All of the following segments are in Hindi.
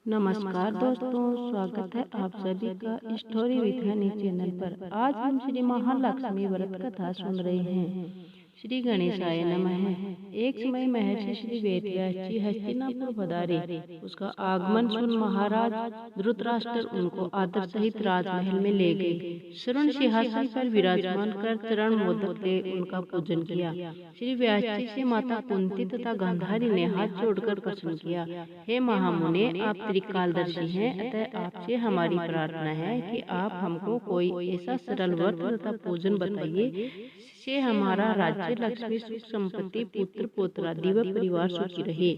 नमस्कार दोस्तों, स्वागत है आप सभी का स्टोरी विथ हनी चैनल पर। आज हम श्री महालक्ष्मी व्रत कथा सुन रहे हैं। श्री गणेशाय नमः। एक समय महर्षि श्री वेदव्यास जी हस्तिनापुर पधारे। उसका आगमन सुन महाराज धृतराष्ट्र उनको आदर सहित राजमहल में ले गए। स्वर्ण सिंहासन पर विराजमान कर चरण मोदक ले उनका पूजन किया। श्री व्यास जी से माता कुंती तथा गांधारी ने हाथ जोड़कर प्रश्न किया, हे महामुने, आप त्रिकालदर्शी हैं, अतः आपसे हमारी प्रार्थना है कि आप हमको कोई ऐसा सरल व्रत तथा पूजन बताइए जिससे हमारा राज्य, लक्ष्मी, सुख, संपत्ति, पुत्र पौत्रादि व परिवार सुखी रहे।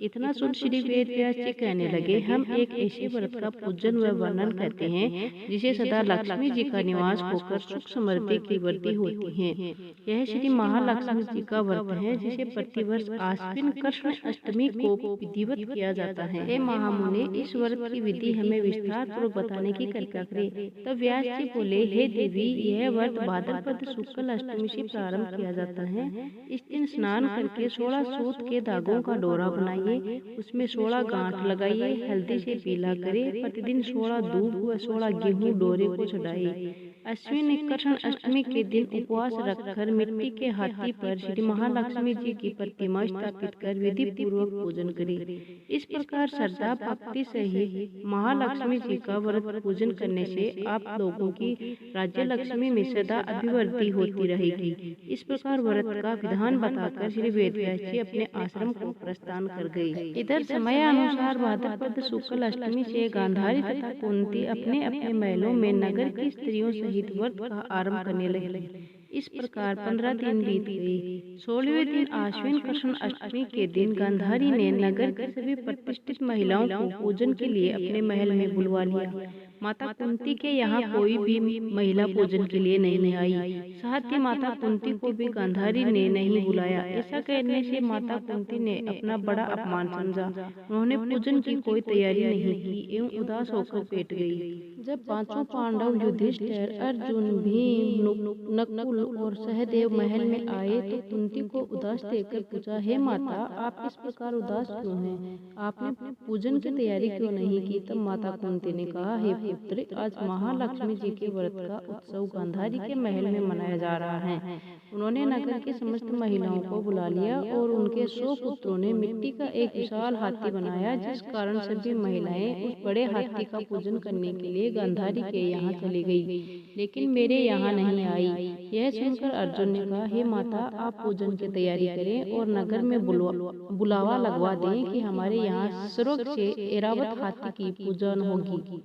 इतना सुन श्री वेद व्यास जी कहने लगे, हम एक ऐसे व्रत का पूजन व वर्णन करते हैं जिसे सदा लक्ष्मी जी का निवास होकर सुख समृद्धि की वृद्धि होती है। यह श्री महालक्ष्मी जी का व्रत है जिसे प्रतिवर्ष आश्विन कृष्ण अष्टमी को विधिवत किया जाता है। हे महामुने, इस व्रत की विधि हमें विस्तार पूर्वक बताने की कृपा करें। तब व्यास जी बोले, हे देवी, यह व्रत भाद्रपद शुक्ल अष्टमी से प्रारंभ किया जाता है। इस दिन स्नान करके 16 सूत के धागों का डोरा बनाइए, उसमें 16 गांठ लगाइए, हल्दी से पीला करे, प्रतिदिन 16 दूध व 16 गेहूं डोरे को चढ़ाइए। अश्विन कृष्ण अष्टमी के दिन उपवास रखकर मिट्टी के हाथी पर श्री महालक्ष्मी जी की प्रतिमा स्थापित कर विधि पूर्वक पूजन करें। इस प्रकार श्रद्धा भक्ति सहित महालक्ष्मी जी का व्रत पूजन करने से आप लोगों की राज्य लक्ष्मी में सदा अभिवृद्धि होती रहेगी। इस प्रकार व्रत का विधान बताकर श्री वेदव्यास जी अपने आश्रम को प्रस्थान कर गए। इधर समय अनुसार भाद्रपद शुक्ल अष्टमी से गांधारी तथा कुंती अपने अपने महलों में नगर की स्त्रियों सहित व्रत का आरंभ करने लगे। इस प्रकार 15 दिन बीत गए। 16वें दिन आश्विन कृष्ण अष्टमी के दिन गांधारी ने नगर की सभी प्रतिष्ठित महिलाओं को पूजन के लिए अपने महल में बुलवा लिया। माता कुंती के यहाँ कोई भी महिला पूजन के लिए नहीं आई। साथ ही माता कुंती को भी गांधारी ने नहीं बुलाया। ऐसा कहने से माता कुंती ने अपना बड़ा अपमान समझा। उन्होंने पूजन की कोई तैयारी नहीं की एवं उदास होकर बैठ गई। जब पांचों पांडव युधिष्ठिर, अर्जुन, भीम, नकुल और सहदेव महल में आए तो कुंती को उदास देखकर पूछा, हे माता, आप इस प्रकार उदास क्यों हैं? आपने पूजन की तैयारी क्यों नहीं की? तब माता कुंती ने कहा, हे पुत्र, आज महालक्ष्मी जी के व्रत का उत्सव गांधारी के महल में मनाया जा रहा है। उन्होंने नगर की समस्त महिलाओं को बुला लिया और उनके 100 पुत्रों ने मिट्टी का एक विशाल हाथी बनाया, जिस कारण सभी महिलाएं उस बड़े हाथी का पूजन करने के लिए गांधारी के यहाँ चली गई, लेकिन मेरे यहाँ नहीं आई। यह सुनकर अर्जुन ने कहा, हे माता, आप पूजन की तैयारी करें और नगर में बुलावा लगवा दें कि हमारे यहाँ स्वर्ग से ऐरावत हाथी की पूजन होगी।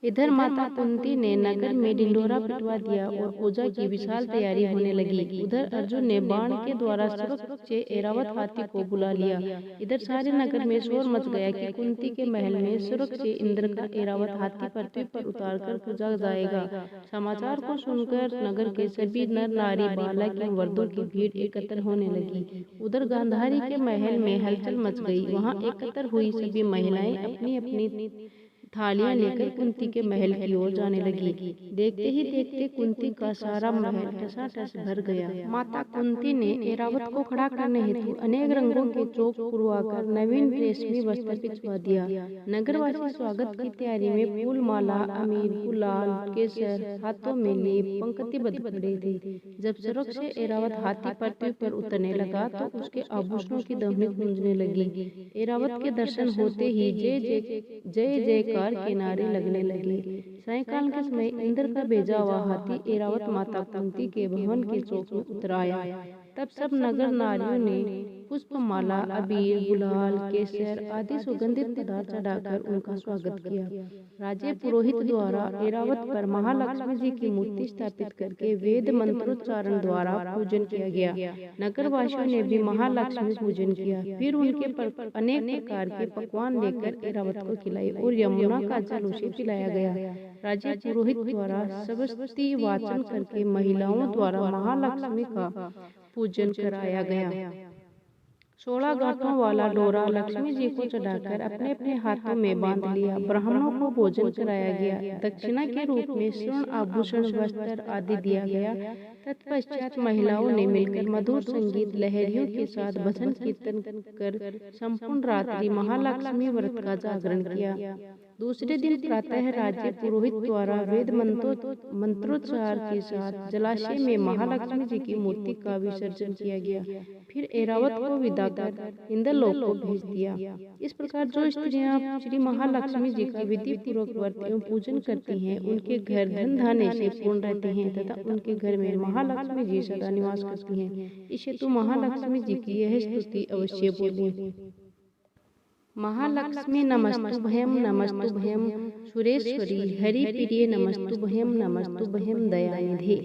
इधर माता कुंती ने नगर में ढिंढोरा पिटवा दिया और पूजा की विशाल तैयारी होने लगी। उधर अर्जुन ने बाण के द्वारा स्वर्ग से ऐरावत हाथी को बुला लिया। इधर सारे नगर में शोर मच गया कि कुंती के महल में स्वर्ग से इंद्र का ऐरावत हाथी पृथ्वी पर उतारकर पूजा जाएगा। समाचार को सुनकर नगर के सभी नर नारी, बालक एवं वृद्धों की भीड़ एकत्र होने लगी। उधर गांधारी के महल में हलचल मच गई। वहां एकत्र हुई सभी महिलाएं अपनी अपनी थालियां लेकर कुंती के महल की ओर जाने लगी। देखते ही देखते कुंती का सारा महल ठसाठस भर गया। माता कुंती ने ऐरावत को खड़ा करने हेतु अनेक रंगों के चौक पुरवाकर नवीन रेशमी वस्त्र बिछवा दिया। नगरवासी स्वागत की तैयारी में फूल, माला, अमीर, गुलाल, केसर हाथों में लिए पंक्तिबद्ध खड़े थे। जब स्वर्ग से ऐरावत हाथी पृथ्वी पर उतरने लगा तो उसके आभूषणों की ध्वनि गूंजने लगी। ऐरावत के दर्शन होते ही जय जय जयकार के नारे लगने लगे। सायंकाल के समय इंद्र का भेजा हुआ हाथी ऐरावत माता कुंती के भवन के चौक में उतर आया। तब सब नगर नारियों ने पुष्पमाला, अबीर, गुलाल, केसर आदि सुगंधित पदार्थ चढ़ाकर उनका स्वागत किया। राज्य पुरोहित द्वारा ऐरावत पर महालक्ष्मी जी की मूर्ति स्थापित करके वेद मंत्रोच्चारण द्वारा पूजन किया गया। नगरवासियों ने भी महालक्ष्मी पूजन किया। फिर उनके अनेक प्रकार के पकवान लेकर ऐरावत को खिलाए और यमुना का जल उसे पिलाया गया। राज्य पुरोहित द्वारा सबस्ती वाचन करके महिलाओं द्वारा महालक्ष्मी का पूजन कराया गया। 16 गांठों वाला डोरा लक्ष्मी जी को चढ़ाकर अपने अपने हाथों में बांध लिया। ब्राह्मणों को भोजन कराया गया। दक्षिणा के रूप में स्वर्ण आभूषण, वस्त्र आदि दिया गया। तत्पश्चात महिलाओं ने मिलकर मधुर संगीत लहरियों के साथ भजन कीर्तन कर संपूर्ण रात्रि महालक्ष्मी व्रत का जागरण किया। दूसरे दिन प्रातः राज्य पुरोहित द्वारा वेद मंत्रोच्चार के साथ जलाशय में महालक्ष्मी जी की मूर्ति का विसर्जन किया गया। फिर ऐरावत को विदा कर इंद्रलोक को भेज दिया। इस प्रकार जो स्त्रियां श्री महालक्ष्मी जी का विधि पूर्वक व्रत एवं पूजन करती हैं, उनके घर धन धान्य से पूर्ण रहते हैं तथा उनके घर में महालक्ष्मी जी सदा निवास करती हैं। इस हेतु महालक्ष्मी जी की यह स्तुति अवश्य बोलें। महालक्ष्मी नमस्तुभ्यं नमस्तुभ्यं सुरेश्वरी हरिप्रिये नमस्तुभ्यं नमस्तुभ्यं दयानिधे।